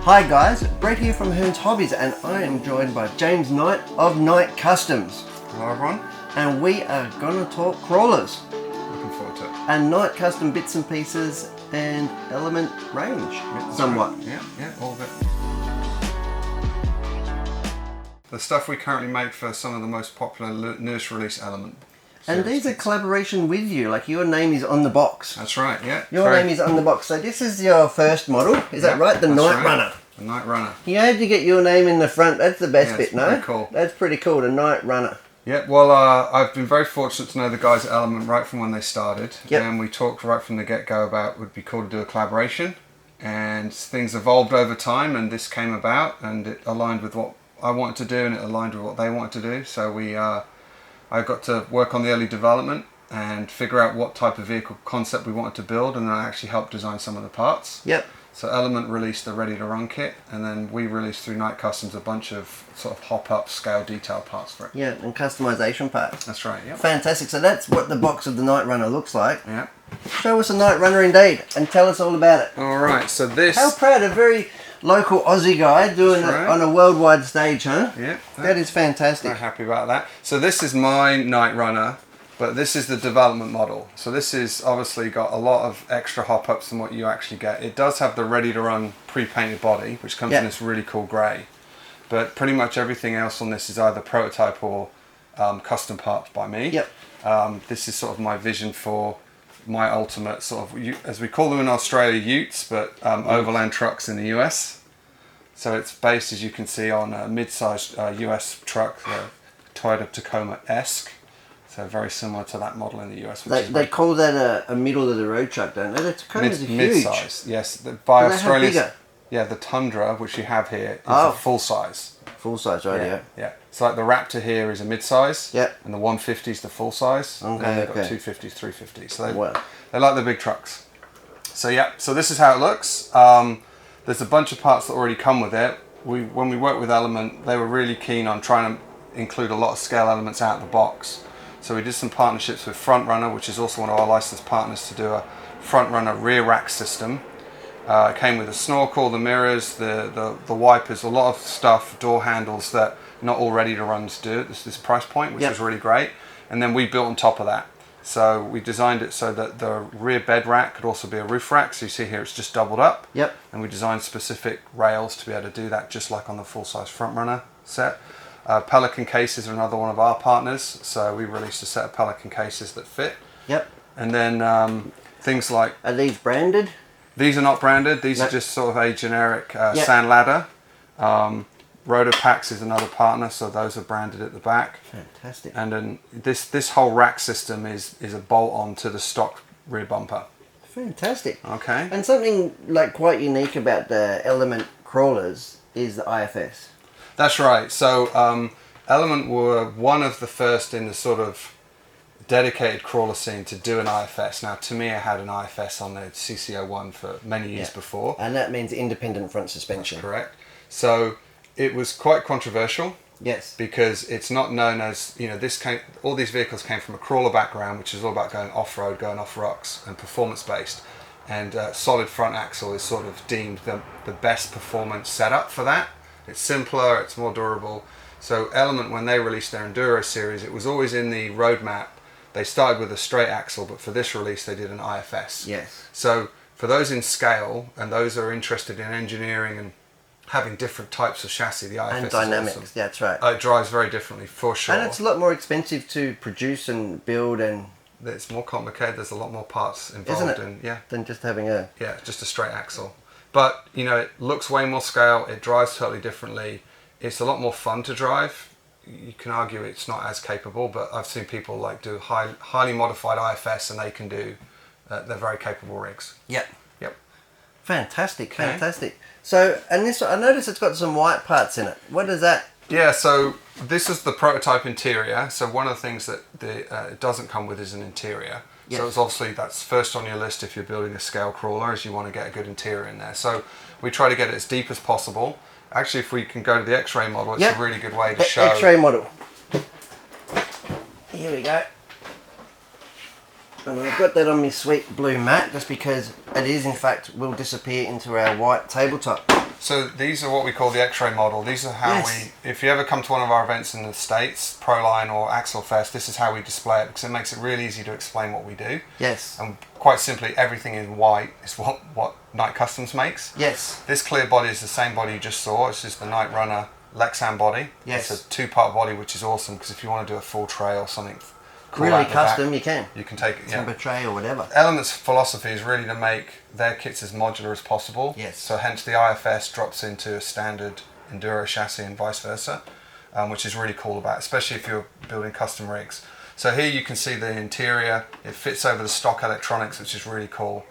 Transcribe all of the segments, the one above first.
Hi guys, Brett here from Hearns Hobbies, and I am joined by James Knight of Knight Customs. Hello everyone. And we are going to talk crawlers. Looking forward to it. And Knight Custom bits and pieces and element range, somewhat. Right. Yeah, all of it. The stuff we currently make for some of the most popular newest release element. And these are collaboration with you, like your name is on the box. That's right, yeah. Your name is on the box. So this is your first model, is that right? The Knightrunner. The Knightrunner. You had to get your name in the front. That's the best bit, no? Pretty cool. That's pretty cool, the Knightrunner. Yeah, well, I've been very fortunate to know the guys at Element right from when they started. Yep. And we talked right from the get-go about it would be cool to do a collaboration. And things evolved over time, and this came about, and it aligned with what I wanted to do, and it aligned with what they wanted to do. So I got to work on the early development and figure out what type of vehicle concept we wanted to build, and then I actually helped design some of the parts. Yep. So Element released the Ready to Run kit, and then we released through Knight Customs a bunch of sort of hop-up scale detail parts for it. Yeah, and customization parts. That's right, yeah. Fantastic. So that's what the box of the Knightrunner looks like. Yeah. Show us a Knightrunner indeed, and tell us all about it. All right, so this... How proud, a very local Aussie guy doing it on a worldwide stage, huh? Yeah. That is fantastic. Very happy about that. So this is my Knightrunner, but this is the development model. So this is obviously got a lot of extra hop-ups than what you actually get. It does have the Ready-to-Run pre-painted body, which comes in this really cool grey. But pretty much everything else on this is either prototype or custom parts by me. Yep. This is sort of my vision for my ultimate sort of, as we call them in Australia, utes, but overland trucks in the US. So it's based, as you can see, on a mid-sized US truck, Toyota Tacoma-esque. So very similar to that model in the US. They call that a middle of the road truck, don't they? The Tacomas are huge. Mid-size, yes. By Australia's, bigger? Yeah, the Tundra, which you have here, is a full size. Full size, right? Yeah. Yeah. So like the Raptor here is a mid-size. Yep. And the 150 is the full size. Okay. And then they've got 250s, 350s. So they like the big trucks. So yeah. So this is how it looks. There's a bunch of parts that already come with it. When we worked with Element, they were really keen on trying to include a lot of scale elements out of the box. So we did some partnerships with Frontrunner, which is also one of our licensed partners, to do a Frontrunner rear rack system. It came with a snorkel, the mirrors, the wipers, a lot of stuff, door handles that not all Ready-to-Runs do at this price point, which was really great. And then we built on top of that. So we designed it so that the rear bed rack could also be a roof rack. So you see here it's just doubled up. Yep. And we designed specific rails to be able to do that, just like on the full-size Frontrunner set. Pelican cases are another one of our partners. So we released a set of Pelican cases that fit. Yep. And then things like... Are these branded? These are not branded. These are just sort of a generic sand ladder. Rotopax is another partner, so those are branded at the back. Fantastic. And then this whole rack system is a bolt-on to the stock rear bumper. Fantastic. Okay. And something like quite unique about the Element crawlers is the IFS. That's right. So Element were one of the first in the sort of dedicated crawler scene to do an IFS. Now, Tamiya had an IFS on the CC01 for many years before. And that means independent front suspension. That's correct. So it was quite controversial. Yes. Because it's not known as, all these vehicles came from a crawler background, which is all about going off-road, going off rocks, and performance-based. And solid front axle is sort of deemed the best performance setup for that. It's simpler, it's more durable. So Element, when they released their Enduro series, it was always in the roadmap. They started with a straight axle, but for this release they did an IFS. Yes. So for those in scale, and those who are interested in engineering and having different types of chassis, the IFS and is dynamics, awesome. That's right. It drives very differently, for sure. And it's a lot more expensive to produce and build, and it's more complicated. There's a lot more parts involved, than just having a just a straight axle. But it looks way more scale. It drives totally differently. It's a lot more fun to drive. You can argue it's not as capable, but I've seen people do highly modified IFS, and they can do. They're very capable rigs. Yep. Yep. Fantastic, fantastic. So, and this, I noticed it's got some white parts in it. What is that? Yeah, so this is the prototype interior. So one of the things that it doesn't come with is an interior. Yes. So it's obviously, that's first on your list if you're building a scale crawler, as you want to get a good interior in there. So we try to get it as deep as possible. Actually, if we can go to the X-ray model, it's a really good way to show. X-ray model. Here we go. And I've got that on my sweet blue mat just because it is, in fact, will disappear into our white tabletop. So these are what we call the X-ray model. These are how if you ever come to one of our events in the States, Proline or Axle Fest, this is how we display it, because it makes it really easy to explain what we do. Yes. And quite simply, everything in white is what Knight Customs makes. Yes. This clear body is the same body you just saw. It's just the Knightrunner Lexan body. Yes. It's a 2-part body, which is awesome, because if you want to do a full tray or something cool really custom, you can. You can take it. Timber tray or whatever. Element's philosophy is really to make their kits as modular as possible. Yes. So hence the IFS drops into a standard Enduro chassis and vice versa, which is really cool about, especially if you're building custom rigs. So here you can see the interior. It fits over the stock electronics, which is really cool.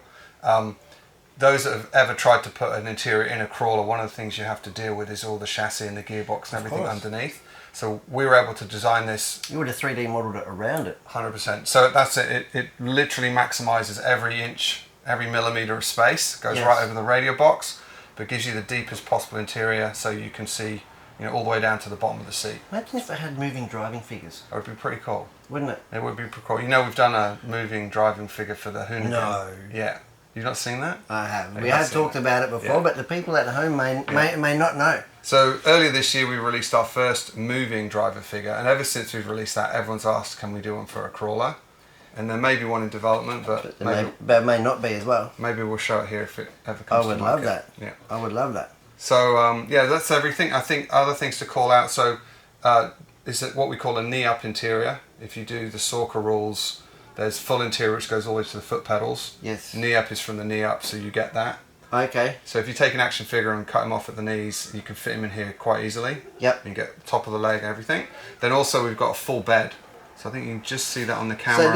Those that have ever tried to put an interior in a crawler, one of the things you have to deal with is all the chassis and the gearbox and everything underneath. So we were able to design this. You would have 3D modelled it around it. 100%. So that's it. It literally maximises every inch, every millimetre of space. Goes right over the radio box, but gives you the deepest possible interior, so you can see, all the way down to the bottom of the seat. Imagine if it had moving driving figures. That would be pretty cool. Wouldn't it? It would be pretty cool. We've done a moving driving figure for the Hoonigan. No. Yeah. You've not seen that? I have. We have talked about it before, but the people at home may not know. So earlier this year we released our first moving driver figure, and ever since we've released that, everyone's asked, can we do one for a crawler? And there may be one in development, but there may not be as well. Maybe we'll show it here if it ever comes to market. I would love that. Yeah. I would love that. So that's everything. I think other things to call out. So is it what we call a knee-up interior? If you do the Sorka rules, there's full interior which goes all the way to the foot pedals. Yes. Knee up is from the knee up, so you get that. Okay. So if you take an action figure and cut him off at the knees, you can fit him in here quite easily. Yep. You get top of the leg and everything. Then also we've got a full bed. So I think you can just see that on the camera. So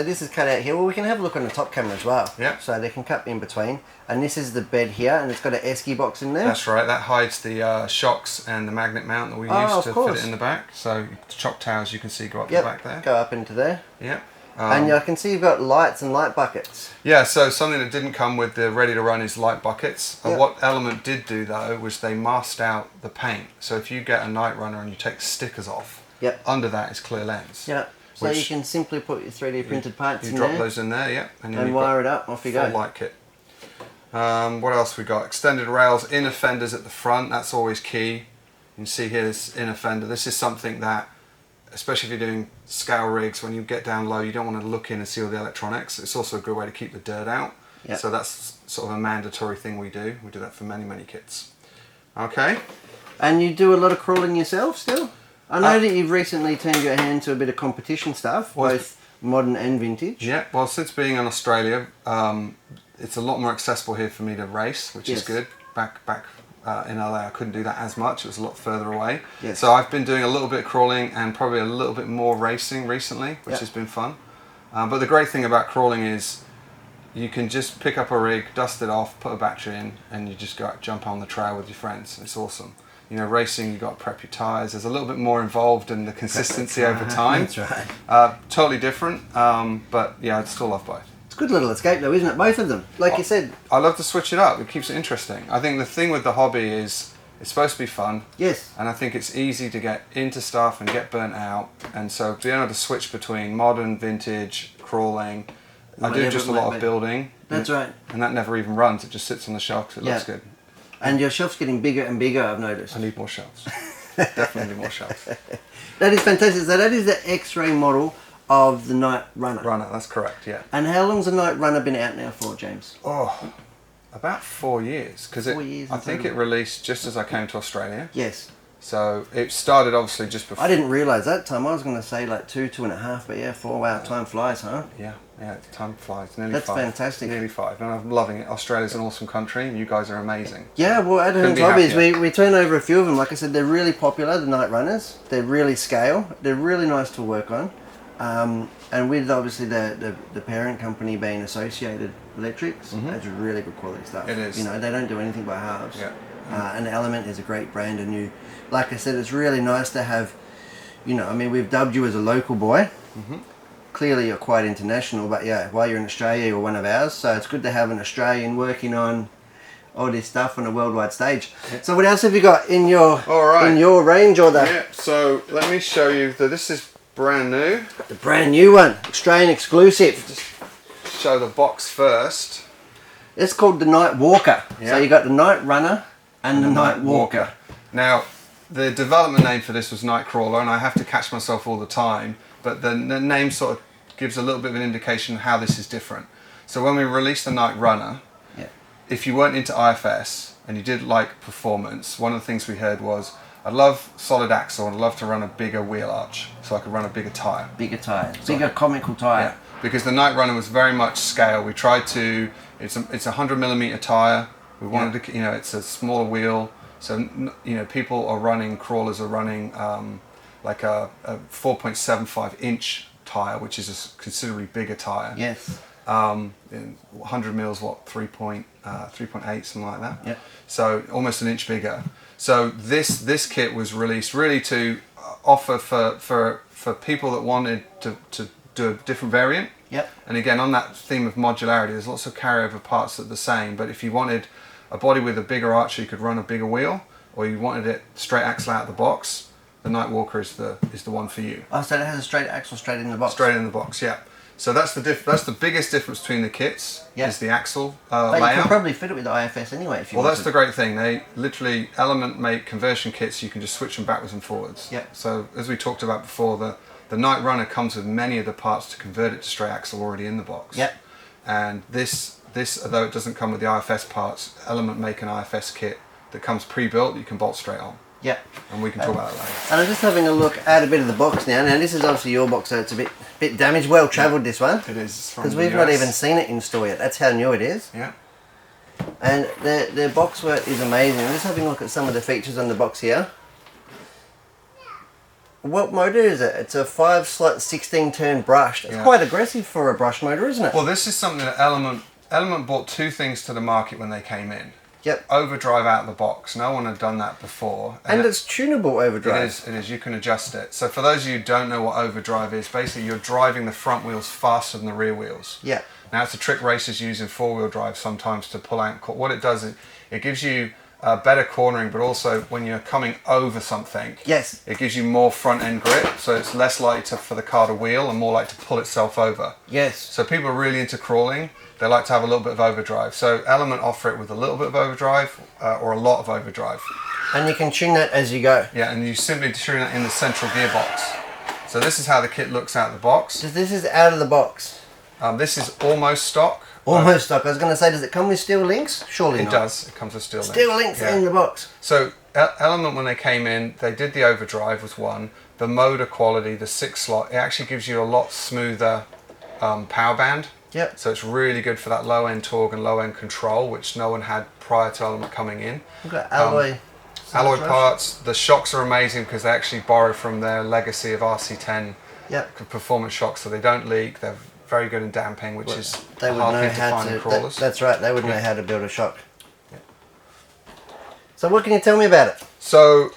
this is cut out here. Well, we can have a look on the top camera as well. Yeah. So they can cut in between. And this is the bed here, and it's got an esky box in there. That's right. That hides the shocks and the magnet mount that we used to fit it in the back. So the shock towers you can see go up the back there. Go up into there. Yep. And I can see you've got lights and light buckets. Yeah, so something that didn't come with the ready to run is light buckets. What Element did do though was they masked out the paint. So if you get a Knightrunner and you take the stickers off, under that is clear lens. Yeah. So you can simply put your 3D printed parts in there. You drop those in there, and wire it up, off you go. Full light kit. What else we got? Extended rails, inner fenders at the front, that's always key. You can see here this inner fender. This is something that, especially if you're doing scale rigs, when you get down low, you don't want to look in and see all the electronics. It's also a good way to keep the dirt out. Yep. So that's sort of a mandatory thing we do. We do that for many, many kits. Okay. And you do a lot of crawling yourself still? I know that you've recently turned your hand to a bit of competition stuff, both modern and vintage. Yeah, well, since being in Australia, it's a lot more accessible here for me to race, which is good. Back in LA, I couldn't do that as much. It was a lot further away. Yes. So I've been doing a little bit of crawling and probably a little bit more racing recently, which has been fun. But the great thing about crawling is you can just pick up a rig, dust it off, put a battery in, and you just go out, jump on the trail with your friends. It's awesome. Racing, you've got to prep your tyres. There's a little bit more involved in the consistency over time. That's right. Totally different, but yeah, I still love both. It's a good little escape though, isn't it? Both of them, like you said. I love to switch it up. It keeps it interesting. I think the thing with the hobby is it's supposed to be fun. Yes. And I think it's easy to get into stuff and get burnt out. And so being able to switch between modern, vintage, crawling. I do just a lot of building. That's right. And that never even runs. It just sits on the shelf because it looks good. And your shelf's getting bigger and bigger, I've noticed. I need more shelves. Definitely more shelves. That is fantastic. So that is the X-ray model of the Knightrunner. That's correct, yeah. And how long's the Knightrunner been out now for, James? Oh, about 4 years. Because I think it released just as I came to Australia. Yes. So it started obviously just before. I didn't realise that time. I was going to say like 2.5, but yeah, 4. Wow, time flies, huh? Yeah, time flies. Nearly 5. That's fantastic. Nearly 5, and I'm loving it. Australia's an awesome country, and you guys are amazing. Yeah, well, at Hearns Hobbies, we turn over a few of them. Like I said, they're really popular, the Knightrunners. They're really scale. They're really nice to work on. And with obviously the parent company being Associated Electrics, it's really good quality stuff. It is. They don't do anything by halves. Yeah. And Element is a great brand, and like I said, it's really nice to have, we've dubbed you as a local boy. Clearly you're quite international, but yeah, while you're in Australia, you're one of ours, so it's good to have an Australian working on all this stuff on a worldwide stage. So what else have you got in your in your range, or Yeah, so let me show you that this is brand new. The brand new one, Australian exclusive. Just show the box first. It's called the Knightwalker. So you got the Knightrunner And the Knightwalker. Now, the development name for this was Nightcrawler, and I have to catch myself all the time, but the name sort of gives a little bit of an indication of how this is different. So when we released the Knightrunner, if you weren't into IFS and you did like performance, one of the things we heard was, I love solid axle and I love to run a bigger wheel arch, so I could run a bigger tyre. Bigger tyre. Bigger comical tyre. Yeah, because the Knightrunner was very much scale. We tried to, it's a 100mm tyre. We wanted to, it's a smaller wheel. So, people are running, crawlers are running like a 4.75 inch tyre, which is a considerably bigger tyre. Yes. 100 mils, 3.8, something like that. Yeah. So almost an inch bigger. So this kit was released really to offer for people that wanted to do a different variant. Yep. And again, on that theme of modularity, there's lots of carryover parts that are the same, but if you wanted a body with a bigger arch, you could run a bigger wheel, or you wanted it straight axle out of the box, the Knightwalker is the one for you. Oh, so it has a straight axle straight in the box? Straight in the box, yeah. So that's the biggest difference between the kits, is the axle but layout. you can probably fit it with the IFS anyway if you want. Well, that's the great thing. They literally, Element make conversion kits, you can just switch them backwards and forwards. Yep. So as we talked about before, the Knightrunner comes with many of the parts to convert it to straight axle already in the box. Yep. And this, although it doesn't come with the IFS parts, Element make an IFS kit that comes pre-built, you can bolt straight on. Yep. And we can talk about that later. And I'm just having a look at a bit of the box now. Now this is obviously your box, so it's a bit damaged. Well travelled, this one. It is. Because we've not even seen it in store yet. That's how new it is. Yeah. And the box work is amazing. I'm just having a look at some of the features on the box here. What motor is it? It's a 5-slot 16-turn brushed. It's quite aggressive for a brush motor, isn't it? Well, this is something that Element brought two things to the market when they came in. Yep. Overdrive out of the box. No one had done that before. And it's tunable overdrive. It is. You can adjust it. So for those of you who don't know what overdrive is, basically you're driving the front wheels faster than the rear wheels. Yeah. Now it's a trick racers use in four-wheel drive sometimes to pull out. What it does is it gives you better cornering, but also when you're coming over something, yes, it gives you more front end grip, so it's less likely for the car to wheel and more likely to pull itself over. Yes. So people are really into crawling. They like to have a little bit of overdrive. So Element offer it with a little bit of overdrive or a lot of overdrive. And you can tune that as you go. Yeah, and you simply tune it in the central gearbox. So this is how the kit looks out of the box. So this is out of the box. This is almost stock. Almost stock. I was going to say, does it come with steel links? Surely not. It does. It comes with steel links. Steel links in the box. So Element, when they came in, they did the overdrive was one. The motor quality, the 6-slot, it actually gives you a lot smoother power band. Yep. So it's really good for that low end torque and low end control, which no one had prior to Element coming in. We've got alloy parts. The shocks are amazing because they actually borrow from their legacy of RC10 performance shocks, so they don't leak. They're very good in damping, which is they would hard know thing to how find in crawlers. That's right. They would know how to build a shock. Yeah. So what can you tell me about it? So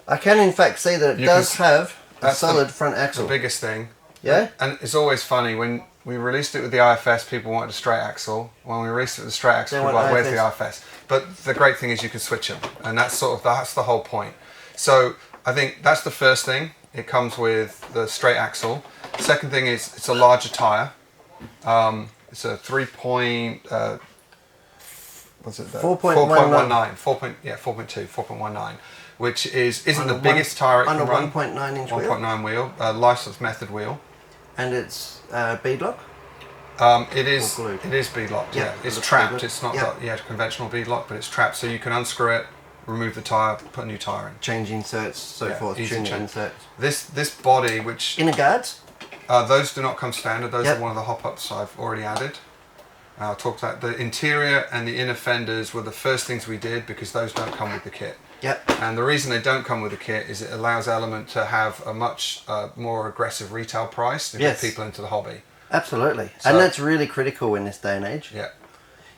I can in fact see that it does have a solid front axle. The biggest thing. Yeah. And it's always funny when we released it with the IFS, people wanted a straight axle. When we released it with the straight axle, people were like, where's the IFS? But the great thing is you can switch them, and that's the whole point. So I think that's the first thing. It comes with the straight axle. Second thing is it's a larger tyre. It's a 4.19, 4.19, which isn't the biggest tyre it can run. On a 1.9 inch wheel. 1.9 wheel, licensed method wheel. And it's beadlock? It is beadlocked, yeah. It's trapped, it's not conventional beadlock, but it's trapped, so you can unscrew it, remove the tyre, put a new tyre in. Change inserts, so forth, tune inserts. This body, which... Inner guards? Those do not come standard, those are one of the hop-ups I've already added. I'll talk about the interior and the inner fenders were the first things we did because those don't come with the kit. Yep. And the reason they don't come with the kit is it allows Element to have a much more aggressive retail price to get people into the hobby. Absolutely. So, and that's really critical in this day and age. Yeah.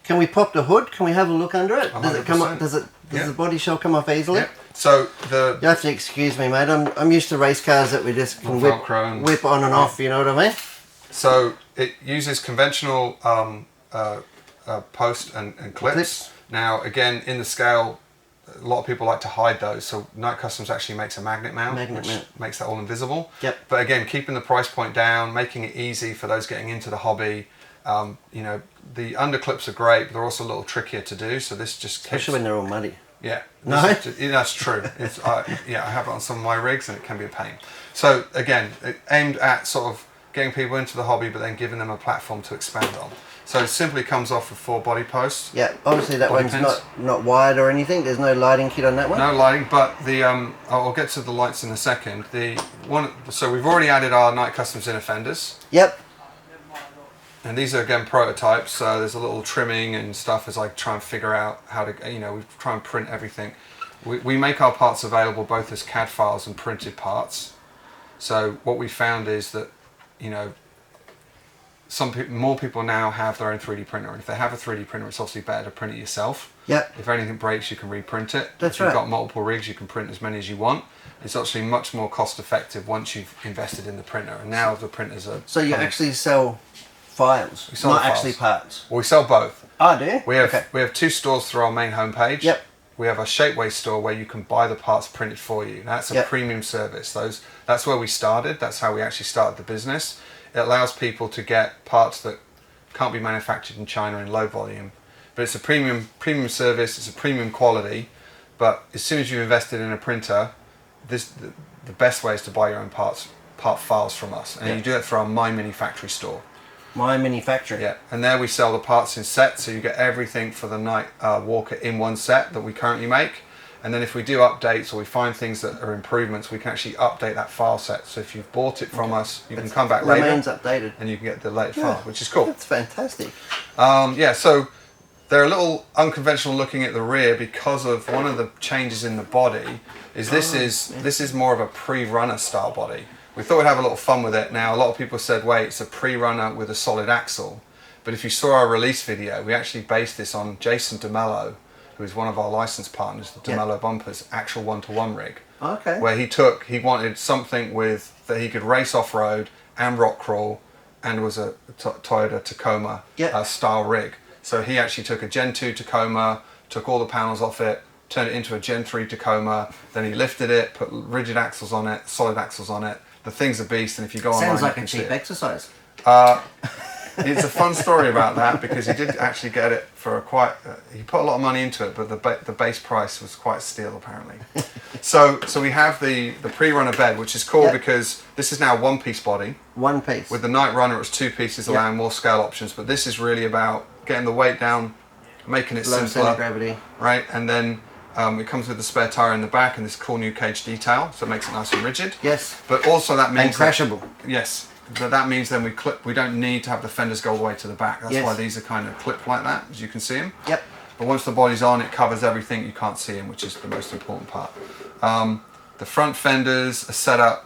Can we pop the hood? Can we have a look under it? 100%. Does it come up? Does the body shell come off easily? Yeah. So you have to excuse me, mate. I'm used to race cars that we just can whip on and off. You know what I mean? So it uses conventional post and clips. Now again, in the scale, a lot of people like to hide those. So Knight Customs actually makes a magnet mount, which makes that all invisible. Yep. But again, keeping the price point down, making it easy for those getting into the hobby. You know, the underclips are great, but they're also a little trickier to do. So this just especially when they're all muddy. Yeah. No? That's true. It's, yeah, I have it on some of my rigs and it can be a pain. So again, aimed at sort of getting people into the hobby, but then giving them a platform to expand on. So it simply comes off with 4 body posts. Yeah, obviously that one's not wired or anything. There's no lighting kit on that one. No lighting, but the I'll get to the lights in a second. So we've already added our Night Customs inner fenders. Yep. And these are again prototypes. So there's a little trimming and stuff as I try and figure out how to, we try and print everything. We make our parts available both as CAD files and printed parts. So what we found is that, more people now have their own 3D printer, and if they have a 3D printer, it's obviously better to print it yourself. Yep. If anything breaks, you can reprint it. That's if you've got multiple rigs, you can print as many as you want. It's actually much more cost effective once you've invested in the printer, and now the printers are... So you actually sell files, not actually parts? Well, we sell both. Oh, do you? We have 2 stores through our main homepage. Yep. We have a Shapeways store where you can buy the parts printed for you. That's a premium service. That's where we started. That's how we actually started the business. It allows people to get parts that can't be manufactured in China in low volume, but it's a premium service. It's a premium quality. But as soon as you've invested in a printer, the best way is to buy your own part files from us, and you do that through our My Mini Factory store. My Mini Factory. Yeah, and there we sell the parts in sets, so you get everything for the Knightwalker in one set that we currently make. And then if we do updates or we find things that are improvements, we can actually update that file set. So if you've bought it from us, you can come back later. Remains updated. And you can get the latest file, which is cool. That's fantastic. Yeah, so they're a little unconventional looking at the rear because of one of the changes in the body. This is more of a pre-runner style body. We thought we'd have a little fun with it. Now, a lot of people said, wait, it's a pre-runner with a solid axle. But if you saw our release video, we actually based this on Jason DeMello, who is one of our license partners, the DeMello Bumpers, actual 1-to-1 rig. Okay. Where he wanted something that he could race off-road and rock crawl, and was a Toyota Tacoma style rig. So he actually took a Gen 2 Tacoma, took all the panels off it, turned it into a Gen 3 Tacoma, then he lifted it, put rigid axles on it, solid axles on it. The thing's a beast, and if you go online, sounds like a cheap exercise. It's a fun story about that, because he did actually get it for he put a lot of money into it, but the base price was quite a steal apparently. So we have the pre-runner bed, which is cool because this is now 1-piece body. 1 piece. With the Knightrunner, it's 2 pieces, allowing more scale options, but this is really about getting the weight down, making it low simpler. center gravity. Right, and then it comes with the spare tire in the back and this cool new cage detail, so it makes it nice and rigid. Yes. But also that means... And crashable. Yes. But that means then we don't need to have the fenders go all the way to the back. That's why these are kind of clipped like that, as you can see them. Yep. But once the body's on, it covers everything. You can't see them, which is the most important part. The front fenders are set up.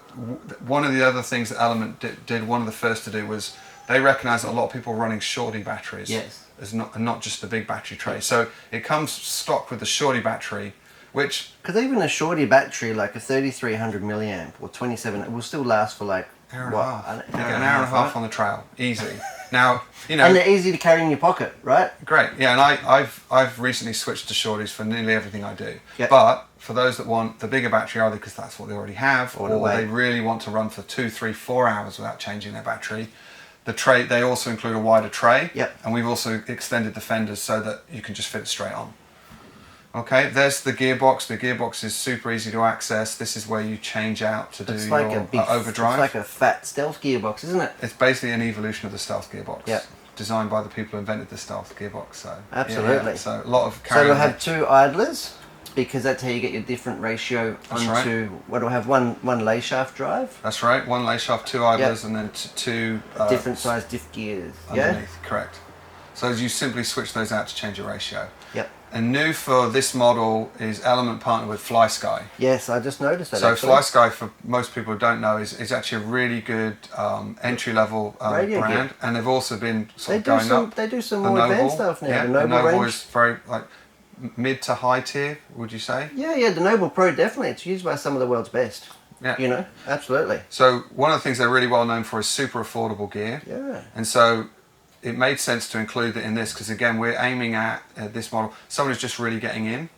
One of the other things that Element did, one of the first to do, was they recognised that a lot of people are running shorty batteries. Yes. Not just the big battery tray. So it comes stock with the shorty battery, which... Because even a shorty battery, like a 3300 milliamp or 27, it will still last for like... Hour and a half. An hour and a half on the trail, easy. Now, and they're easy to carry in your pocket, right? Great, yeah. And I've recently switched to shorties for nearly everything I do. Yep. But for those that want the bigger battery, either because that's what they already have, or they really want to run for 2, 3, 4 hours without changing their battery, the tray, they also include a wider tray. Yep. And we've also extended the fenders so that you can just fit it straight on. Okay, there's the gearbox. The gearbox is super easy to access. This is where you change out to do your overdrive. It's like a fat stealth gearbox, isn't it? It's basically an evolution of the stealth gearbox. Yep. Designed by the people who invented the stealth gearbox. So absolutely. Yeah. So a lot of. So we'll have 2 idlers, because that's how you get your different ratio onto. What do I have? One lay shaft drive. That's right. 1 lay shaft, 2 idlers, and then 2 different size diff gears. Underneath, correct. So you simply switch those out to change your ratio. Yep. And new for this model is Element partnered with FlySky. Yes, I just noticed that. So FlySky, for most people who don't know, is actually a really good entry-level brand, and they've also been going up. They do some more advanced stuff now. Yeah, the Noble is very mid to high tier, would you say? Yeah, the Noble Pro definitely. It's used by some of the world's best. Yeah. Absolutely. So one of the things they're really well known for is super affordable gear. Yeah. And so it made sense to include it in this, because again, we're aiming at this model, someone who's just really getting in.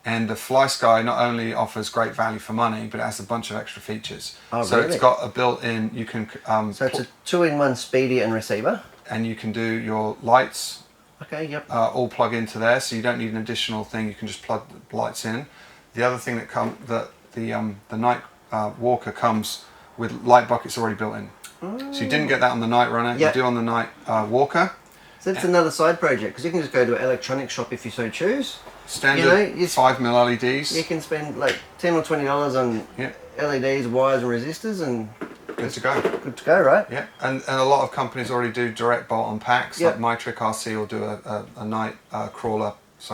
And the FlySky not only offers great value for money, but it has a bunch of extra features. Oh, so really? It's got a built-in, you can... so it's a 2-in-1 speedy and receiver. And you can do your lights, Okay, yep. All plug into there, so you don't need an additional thing. You can just plug the lights in. The other thing that the Night Walker comes with light buckets already built in. So you didn't get that on the Knightrunner. Yep. You do on the Night Walker. So that's another side project, because you can just go to an electronics shop if you so choose. Standard 5mm LEDs. You can spend like $10 or $20 on LEDs, wires and resistors, and good to go. Good to go, right? Yeah, and a lot of companies already do direct bolt-on packs. Yep. Like Mytric RC will do a Night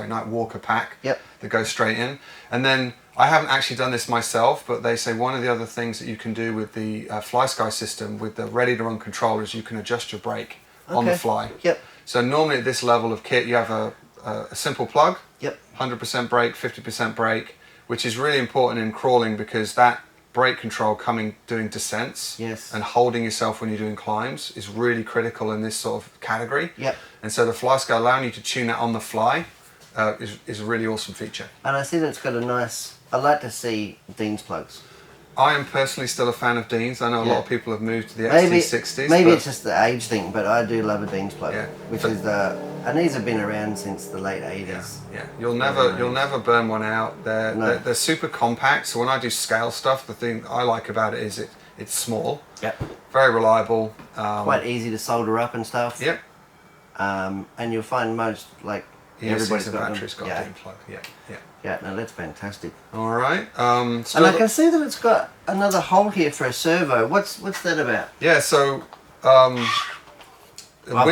Night Walker pack that goes straight in. And then I haven't actually done this myself, but they say one of the other things that you can do with the FlySky system with the ready-to-run controllers, you can adjust your brake on the fly. Yep. So normally at this level of kit, you have a simple plug. Yep. 100% brake, 50% brake, which is really important in crawling because that brake control doing descents and holding yourself when you're doing climbs is really critical in this sort of category. Yep. And so the FlySky allowing you to tune that on the fly is a really awesome feature. And I see that it's got a nice, I like to see Dean's plugs. I am personally still a fan of Dean's. I know a lot of people have moved to the XT60s. Maybe it's just the age thing, but I do love a Dean's plug. Yeah. Which is and these have been around since the late 80s. Yeah. You'll never burn one out. They're super compact. So when I do scale stuff, the thing I like about it is it's small. Yep. Very reliable. Quite easy to solder up and stuff. Yep. And you'll find most everybody's got battery's got a Dean plug. Yeah. Yeah, no, that's fantastic. All right. And I can see that it's got another hole here for a servo. What's that about? Yeah, so I've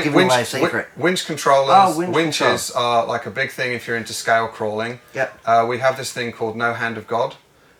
given away a secret. Winch controllers, winches are like a big thing if you're into scale crawling. Yep. We have this thing called No Hand of God,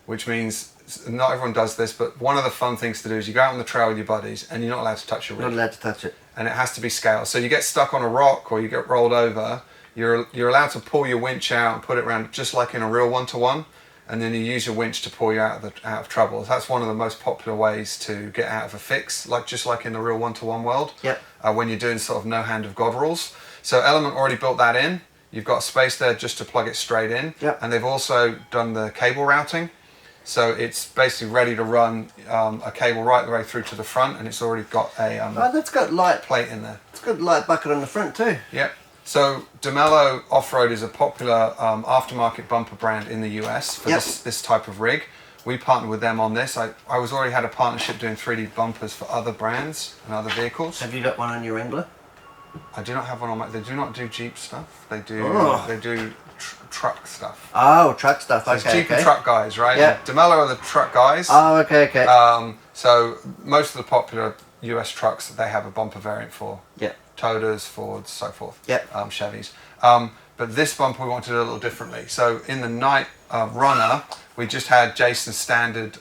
which means not everyone does this, but one of the fun things to do is you go out on the trail with your buddies and you're not allowed to touch your rig. Not allowed to touch it. And it has to be scale. So you get stuck on a rock or you get rolled over, you're allowed to pull your winch out and put it around just like in a real one-to-one, and then you use your winch to pull you out of trouble. That's one of the most popular ways to get out of a fix, just like in the real one-to-one world. Yep. When you're doing sort of no hand of God rules. So Element already built that in. You've got space there just to plug it straight in. Yep. And they've also done the cable routing. So it's basically ready to run a cable right the way through to the front, and it's already got a that's got light plate in there. It's got a light bucket on the front too. Yep. So DeMello Off-Road is a popular aftermarket bumper brand in the US for this type of rig. We partnered with them on this. I already had a partnership doing 3D bumpers for other brands and other vehicles. Have you got one on your Wrangler? I do not have one on my. They do not do Jeep stuff. They do. They do truck stuff. Oh, truck stuff. So okay. It's Jeep and truck guys, right? Yeah. DeMello are the truck guys. Oh, okay. So most of the popular US trucks they have a bumper variant for. Yeah. Toyotas, Fords, so forth. Yep. Chevys. But this bumper we wanted to do a little differently. So in the Night Runner, we just had Jason's standard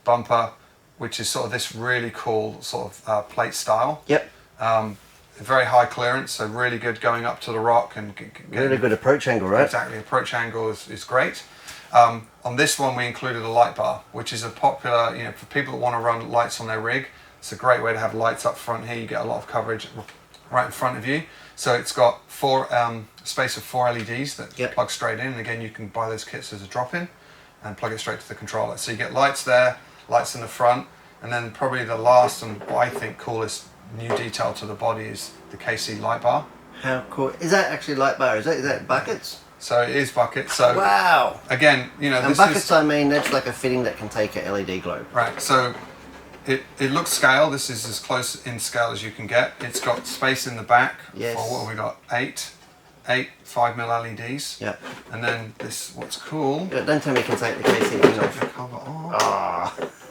bumper, which is sort of this really cool sort of plate style. Yep. Very high clearance, so really good going up to the rock and really good approach angle, right? Exactly, approach angle is great. On this one, we included a light bar, which is a popular, for people that want to run lights on their rig. It's a great way to have lights up front here. You get a lot of coverage right in front of you. So it's got space of 4 LEDs that plug straight in. And again, you can buy those kits as a drop-in and plug it straight to the controller. So you get lights there, lights in the front, and then probably the last and what I think coolest new detail to the body is the KC light bar. How cool. Is that actually light bar? Is that buckets? So it is buckets. So wow. Again, and this buckets, I mean, that's like a fitting that can take a LED globe. Right. So it looks scale. This is as close in scale as you can get. It's got space in the back for what have we got? Eight 5mm LEDs. Yeah. And then this, what's cool. Don't tell me you can take the KC thing off. The cover off.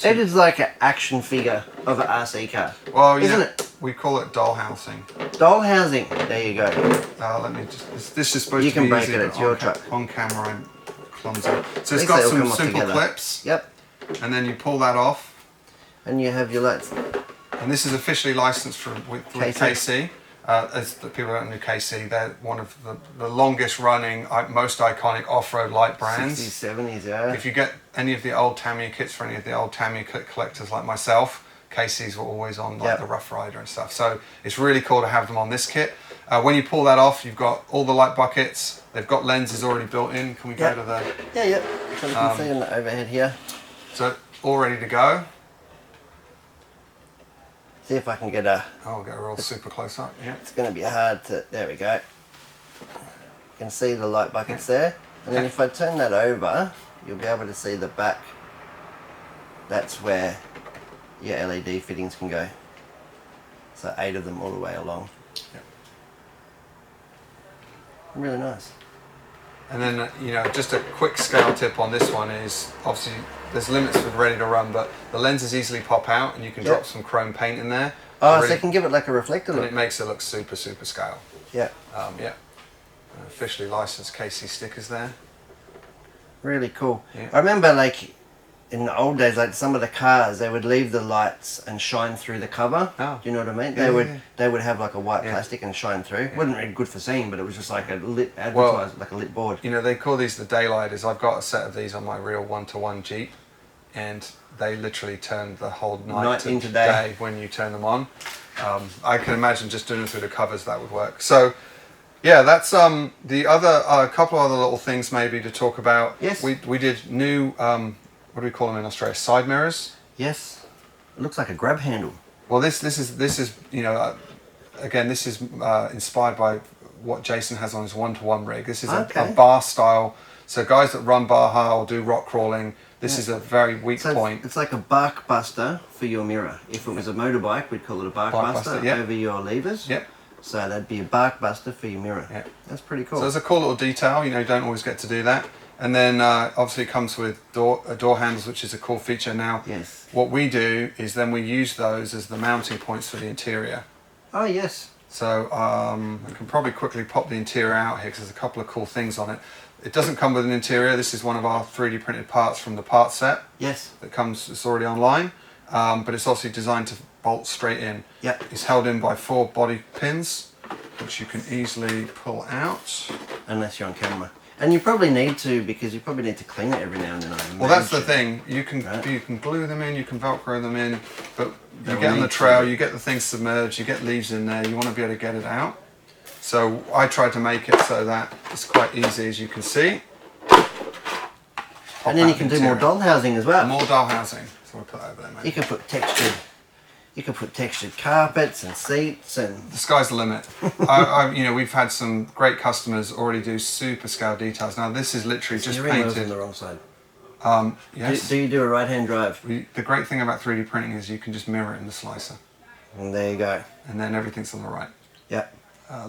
It is like an action figure of an RC car. Well, isn't it? We call it doll housing. Doll housing. There you go. Let me just. This is supposed to be. You can break easy, it. It's your truck. On camera, I'm clumsy. So it's got some simple clips. Yep. And then you pull that off. And you have your lights. And this is officially licensed with KC. As the people don't know KC, they're one of the longest running, most iconic off-road light brands. 60s, 70s, yeah. If you get any of the old Tamiya kits for any of the old Tamiya collectors like myself, KCs were always on like the Rough Rider and stuff. So it's really cool to have them on this kit. When you pull that off, you've got all the light buckets. They've got lenses already built in. Can we go to the... Yeah. So we can see in the overhead here. So all ready to go. See if I can get a... Oh, I'll get a real super close up, yeah. It's going to be hard to... There we go. You can see the light buckets there. And then if I turn that over, you'll be able to see the back. That's where your LED fittings can go. So 8 of them all the way along. Yep. Really nice. And then, you know, just a quick scale tip on this one is, obviously, there's limits with ready to run, but the lenses easily pop out and you can drop some chrome paint in there. Oh, really, so you can give it like a reflector look. And it makes it look super, super scale. Yeah. Yeah. Officially licensed KC stickers there. Really cool. Yeah. I remember, like, in the old days, like some of the cars, they would leave the lights and shine through the cover. Oh. Do you know what I mean? Yeah, they would have like a white plastic and shine through. Yeah. Wasn't really good for seeing, but it was just like a lit like a lit board. You know, they call these the daylighters. I've got a set of these on my real 1-to-1 Jeep, and they literally turn the whole night into day when you turn them on. I can imagine just doing it through the covers, that would work. So, yeah, that's the other a couple of other little things maybe to talk about. Yes. We did new what do we call them in Australia? Side mirrors. Yes. It looks like a grab handle. Well, this is you know again, this is inspired by what Jason has on his 1-to-1 rig. This is a bar style. So guys that run Baja or do rock crawling, this is a very weak point. It's like a bark buster for your mirror. If it was a motorbike, we'd call it a bark buster over your levers. Yep. So that'd be a bark buster for your mirror. Yep. That's pretty cool. So there's a cool little detail. You know, you don't always get to do that. And then obviously it comes with door handles, which is a cool feature now. Yes. What we do is then we use those as the mounting points for the interior. Oh, yes. So I can probably quickly pop the interior out here because there's a couple of cool things on it. It doesn't come with an interior. This is one of our 3D printed parts from the part set. Yes. That comes, it's already online, but it's obviously designed to bolt straight in. Yep. It's held in by 4 body pins, which you can easily pull out. Unless you're on camera. And you probably need to, because you probably need to clean it every now and then. Well, that's the thing. You can glue them in, you can Velcro them in, but you get on the trail, you get the thing submerged, you get leaves in there, you want to be able to get it out. So I tried to make it so that it's quite easy, as you can see. And then you can do more doll housing as well. More doll housing. So we'll put that over there, mate. You can put textured. You can put textured carpets and seats and... The sky's the limit. You know, we've had some great customers already do super scale details. Now this is literally just painted. on the wrong side. Yes. Do you do a right-hand drive? The great thing about 3D printing is you can just mirror it in the slicer. And there you go. And then everything's on the right. Yeah.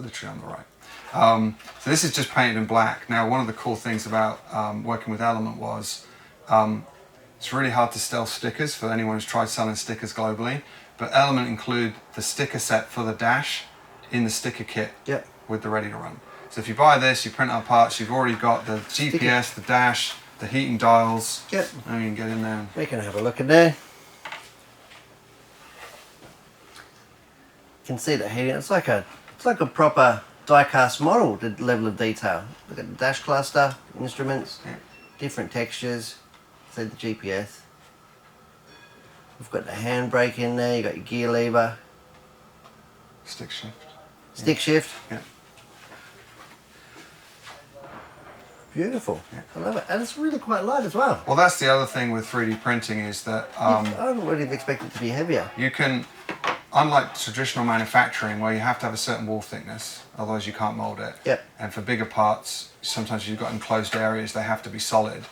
Literally on the right. So this is just painted in black. Now one of the cool things about working with Element was it's really hard to steal stickers for anyone who's tried selling stickers globally. But Element include the sticker set for the dash in the sticker kit with the ready to run. So if you buy this, you print out parts, you've already got the GPS, the dash, the heating dials. Yep. And you can get in there. We can have a look in there. You can see the heating. It's like a proper die-cast model, the level of detail. Look at the dash cluster, instruments, different textures. See the GPS. We've got the handbrake in there, you got your gear lever. Stick shift. Stick shift. Yeah. Beautiful. Yeah. I love it. And it's really quite light as well. Well, that's the other thing with 3D printing is that... I would have expected it to be heavier. You can, unlike traditional manufacturing where you have to have a certain wall thickness, otherwise you can't mould it. Yep. And for bigger parts, sometimes you've got enclosed areas, they have to be solid.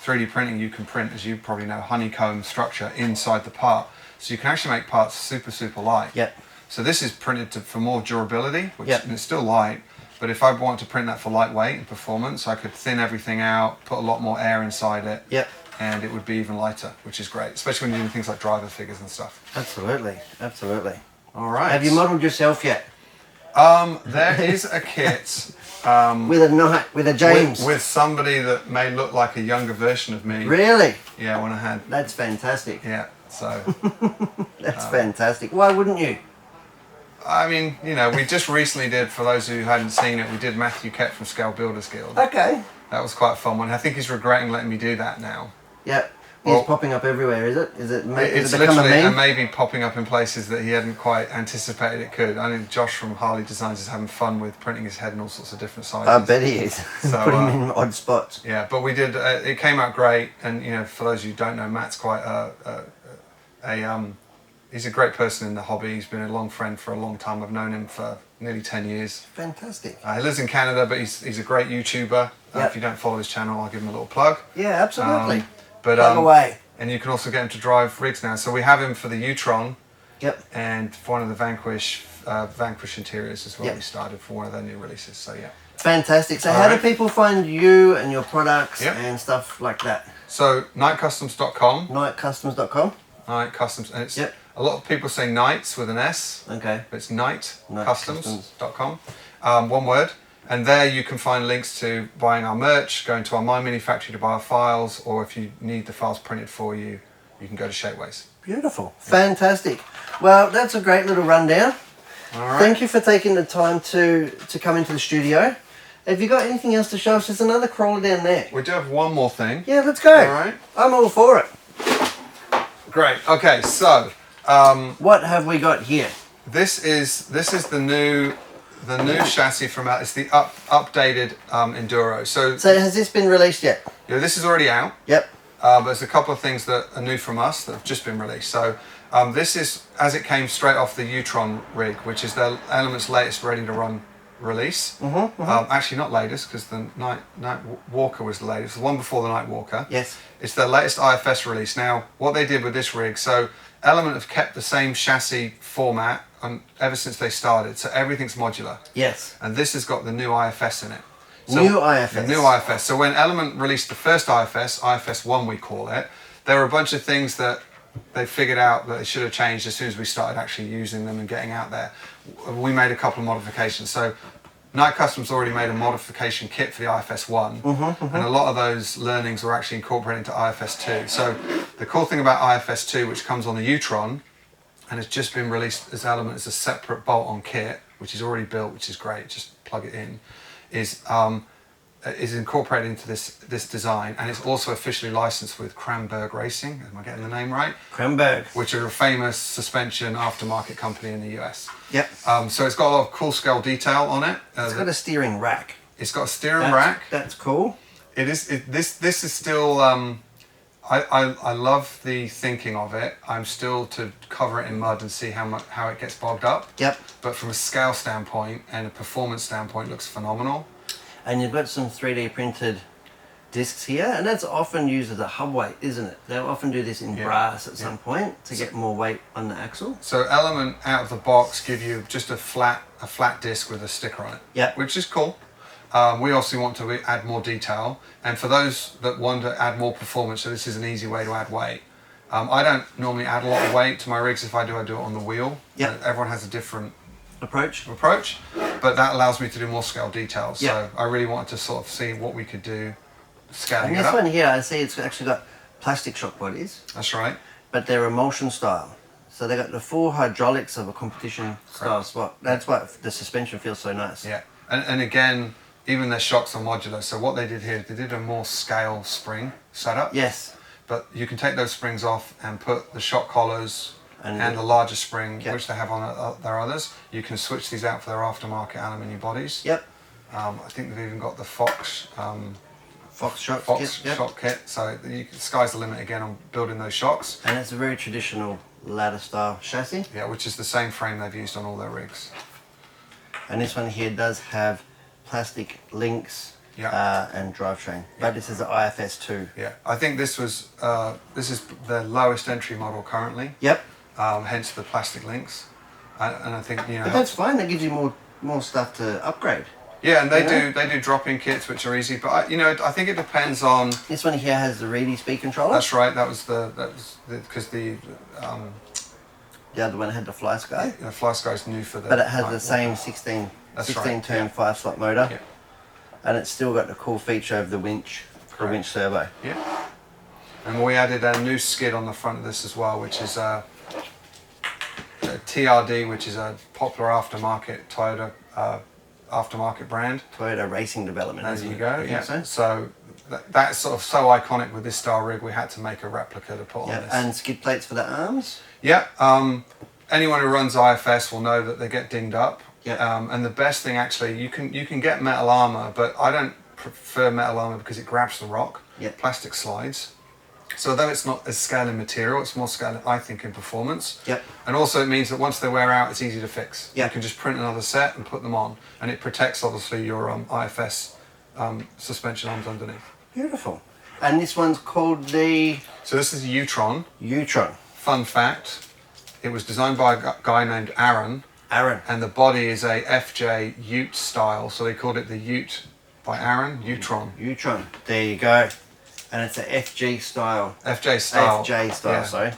3D printing, you can print, as you probably know, honeycomb structure inside the part. So you can actually make parts super, super light. Yep. So this is printed for more durability, which and it's still light. But if I want to print that for lightweight and performance, I could thin everything out, put a lot more air inside it. Yep. And it would be even lighter, which is great, especially when you're doing things like driver figures and stuff. Absolutely, absolutely. All right. Have you modelled yourself yet? There is a kit. With a James. With somebody that may look like a younger version of me. Really? Yeah, when I had... That's fantastic. Yeah, so... That's fantastic. Why wouldn't you? I mean, you know, we just recently did, for those who hadn't seen it, we did Matthew Kett from Scale Builders Guild. Okay. That was quite a fun one. I think he's regretting letting me do that now. Yep. He's popping up everywhere, is it? Is it it's become a literally meme? maybe popping up in places that he hadn't quite anticipated it could. I think Josh from Harley Designs is having fun with printing his head in all sorts of different sizes. I bet he is. So, put him in odd spots. Yeah, but we did. It came out great, and you know, for those who don't know, Matt's quite he's a great person in the hobby. He's been a long friend for a long time. I've known him for nearly 10 years. Fantastic. He lives in Canada, but he's a great YouTuber. If you don't follow his channel, I'll give him a little plug. Yeah, absolutely. Plug away. And you can also get him to drive rigs now. So we have him for the U-Tron. Yep. And for one of the Vanquish interiors as well. We started for one of their new releases. So yeah. Fantastic. So how do people find you and your products and stuff like that? So knightcustoms.com. Knightcustoms.com. Knight Customs, and it's a lot of people say Knights with an S. Okay. But it's knightcustoms.com. One word. And there you can find links to buying our merch, going to our My Mini Factory to buy our files, or if you need the files printed for you, you can go to Shapeways. Beautiful. Fantastic. Well, that's a great little rundown. All right. Thank you for taking the time to come into the studio. Have you got anything else to show us? There's another crawler down there. We do have one more thing. Yeah, let's go. All right. I'm all for it. Great. Okay, so what have we got here? This is the new chassis from it's the updated Enduro. So has this been released yet? Yeah, this is already out. Yep. But there's a couple of things that are new from us that have just been released. So this is as it came straight off the U-Tron rig, which is the Element's latest ready to run release. Actually not latest, because the Knightwalker was the latest. The one before the Knightwalker. Yes. It's their latest IFS release. Now, what they did with this rig, so Element have kept the same chassis format ever since they started, so everything's modular. Yes. And this has got the new IFS in it. So new IFS. The new IFS. So when Element released the first IFS, IFS 1 we call it, there were a bunch of things that they figured out that they should have changed as soon as we started actually using them and getting out there. We made a couple of modifications. So Knight Customs already made a modification kit for the IFS 1, and a lot of those learnings were actually incorporated into IFS 2. So the cool thing about IFS 2, which comes on the U-Tron, and it's just been released as Element as a separate bolt-on kit, which is already built, which is great, just plug it in, is incorporated into this design, and it's also officially licensed with Kramberg Racing. Am I getting the name right? Kramberg. Which are a famous suspension aftermarket company in the US. Yep. So it's got a lot of cool scale detail on it. It's got a steering rack. It's got a steering rack. That's cool. It is. This is still. I love the thinking of it. I'm still to cover it in mud and see how it gets bogged up. Yep. But from a scale standpoint and a performance standpoint, it looks phenomenal. And you've got some 3D printed discs here, and that's often used as a hub weight, isn't it? They'll often do this in brass at some point to get more weight on the axle. So Element out of the box give you just a flat disc with a sticker on it. Yeah. Which is cool. We also want to add more detail, and for those that want to add more performance, so this is an easy way to add weight. I don't normally add a lot of weight to my rigs. If I do it on the wheel. Yeah. Everyone has a different approach, but that allows me to do more scale details. Yeah. So I really wanted to sort of see what we could do scaling and it this up. one here, I see it's actually got plastic shock bodies. That's right. But they're emulsion style. So they got the full hydraulics of a competition style spot. That's why the suspension feels so nice. Yeah. And again, even their shocks are modular. So what they did here, they did a more scale spring setup. Yes. But you can take those springs off and put the shock collars and the larger spring, which they have on their others. You can switch these out for their aftermarket aluminium bodies. Yep. I think they've even got the Fox shock kit. So sky's the limit again on building those shocks. And it's a very traditional ladder style chassis. Yeah, which is the same frame they've used on all their rigs. And this one here does have plastic links and drivetrain. But this is the IFS 2. Yeah, I think this is the lowest entry model currently. Yep. Hence the plastic links, and I think But that's fine. That gives you more stuff to upgrade. Yeah, and they do drop-in kits which are easy, but I think it depends on. This one here has the Reedy speed controller. That's right. That was because the other one had the Fly Sky. The Fly Sky's new for the. But it has the same 16 turn 5-slot motor. Yeah. And it's still got the cool feature of the winch, the winch servo. Yeah. And we added a new skid on the front of this as well, which is a TRD, which is a popular aftermarket Toyota aftermarket brand. Toyota Racing Development. There you go. Yeah. So that's sort of so iconic with this style rig. We had to make a replica to put on this. And skid plates for the arms. Yeah. Anyone who runs IFS will know that they get dinged up. Yeah. And the best thing actually, you can get metal armor, but I don't prefer metal armor because it grabs the rock. Yeah. Plastic slides. So although it's not as scale in material, it's more scale, I think, in performance. Yep. And also it means that once they wear out, it's easy to fix. Yep. You can just print another set and put them on, and it protects obviously your IFS suspension arms underneath. Beautiful. And this one's called the... So this is a Utron. Utron. Fun fact, it was designed by a guy named Aaron. Aaron. And the body is a FJ Ute style, so they called it the Ute by Aaron, Utron. Utron. There you go. And it's a FG style. FJ style. FJ style, yeah. sorry.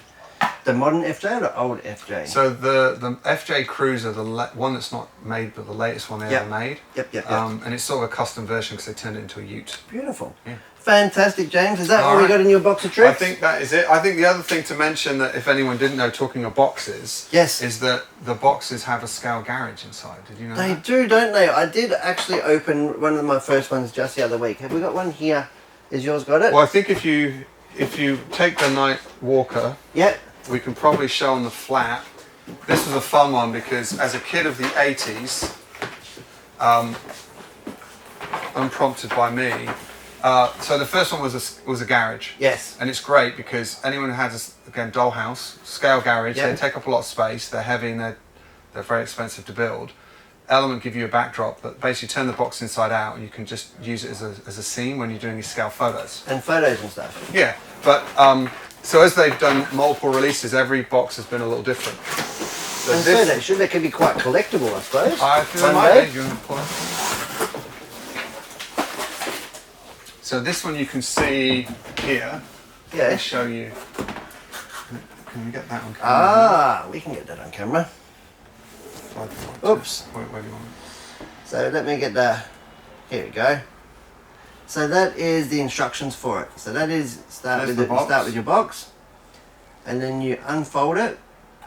The modern FJ or the old FJ? So the FJ Cruiser, the one that's not made, but the latest one they ever made. Yep. And it's sort of a custom version because they turned it into a Ute. Beautiful. Yeah. Fantastic, James. Is that all we got in your box of tricks? I think that is it. I think the other thing to mention, that if anyone didn't know, talking of boxes, yes, is that the boxes have a scale garage inside. Did you know they that? do, don't they? I did actually open one of my first ones just the other week. Have we got one here? Has yours got it? Well, I think if you take the Knightwalker, yep, we can probably show on the flap. This was a fun one because as a kid of the 80s, unprompted by me, so the first one was a garage. Yes. And it's great because anyone who has, again, dollhouse, scale garage, they take up a lot of space, they're heavy and they're very expensive to build. Element give you a backdrop, but basically turn the box inside out and you can just use it as a scene when you're doing your scale photos. And photos and stuff. Yeah, but so as they've done multiple releases, every box has been a little different. So and photos, sure, they could be quite collectible, I suppose. I think they might be. You want to pull it? So this one you can see here. Yeah. Let me show you. Can we get that on camera? Ah, we can get that on camera. Oops. Where do you want it? So let me get the... Here we go. So that is the instructions for it. So that is start with your box, and then you unfold it,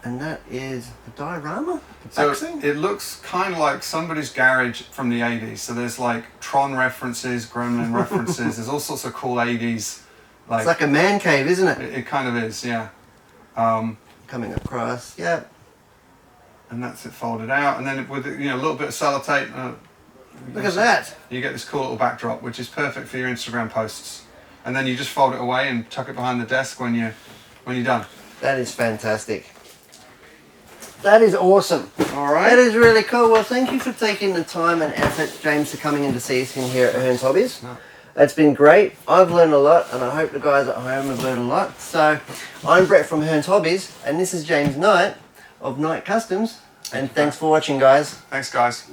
and that is a diorama. So it looks kind of like somebody's garage from the 80s. So there's like Tron references, Gremlin references. There's all sorts of cool 80s. It's like a man cave, isn't it? It kind of is, yeah. Coming across, yeah. And that's it folded out, and then with a little bit of sellotape. Look at that. You get this cool little backdrop, which is perfect for your Instagram posts. And then you just fold it away and tuck it behind the desk when you're done. That is fantastic. That is awesome. All right. That is really cool. Well, thank you for taking the time and effort, James, for coming in to see us in here at Hearns Hobbies. No. It's been great. I've learned a lot, and I hope the guys at home have learned a lot. So, I'm Brett from Hearns Hobbies, and this is James Knight of Knight Customs. And thanks for watching, guys. Thanks, guys.